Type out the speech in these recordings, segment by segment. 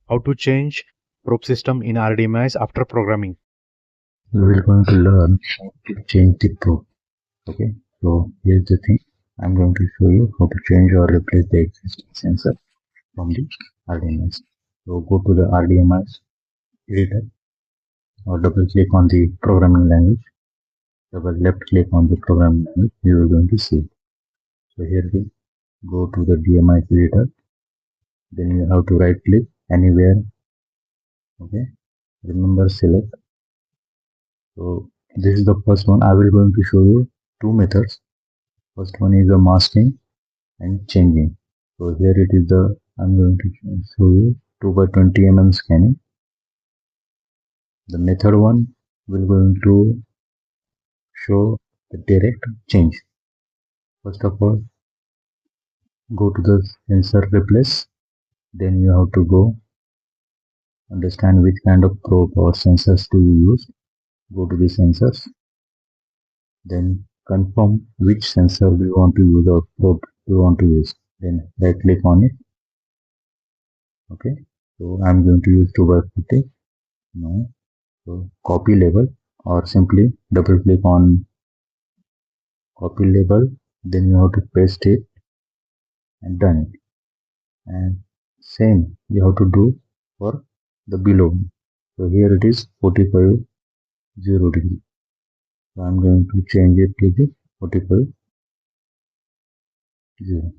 How to change probe system in RDMIS after programming. We will going to learn how to change the probe. Okay, so here's the thing. I'm going to show you how to change or replace the existing sensor from the RDMIS. So go to the RDMIS editor or double click on the programming language. Double left click on the programming language. You are going to see. So here we go to the DMIS editor. Then you have to right click anywhere. Okay, remember select. So this is the first one. I will going to show you two methods. First one is the masking and changing. So here it is I'm going to show you 2x20 mm scanning. The method one will going to show the direct change. First of all, go to the sensor replace. Then you have to go understand which kind of probe or sensors do you use. Go to the sensors. Then confirm which sensor do you want to use or probe you want to use. Then right click on it. Okay, so I'm going to use 2x50. No. So copy label or simply double click on copy label. Then you have to paste it and done it. And same you have to do for the below. So here it is 45 0 degree. So I'm going to change it to the 45 0.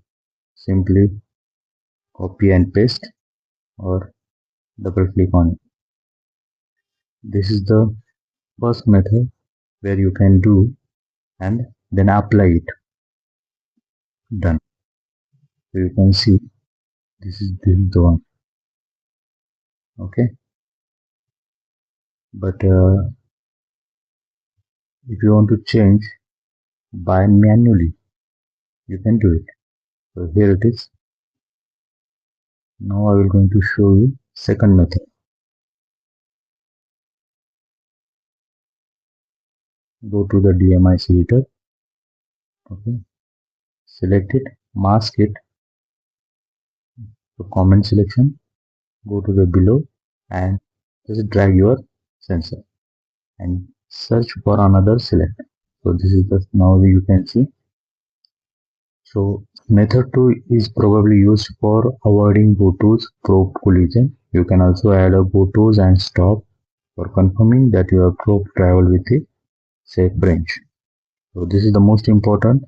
Simply copy and paste or double click on it. This is the first method where you can do and then apply it. Done. So you can see this is the one. Okay, but if you want to change by manually, you can do it. So here it is. Now I will going to show you second method. Go to the DMIS editor. Okay, select it, mask it. So comment selection. Go to the below and just drag your sensor and search for another select. So this is the now you can see. So method 2 is probably used for avoiding go-tos probe collision. You can also add a go-tos and stop for confirming that your probe travel with a safe range. So this is the most important.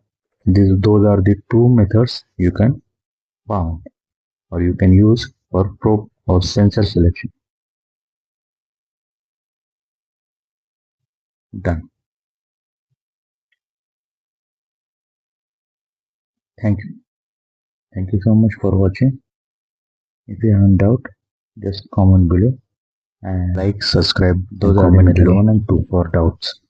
Those are the two methods you can found or you can use for probe or sensor selection. Done. Thank you. Thank you so much for watching. If you have any doubt, just comment below and like, subscribe. Those are the method 1 and 2 for doubts.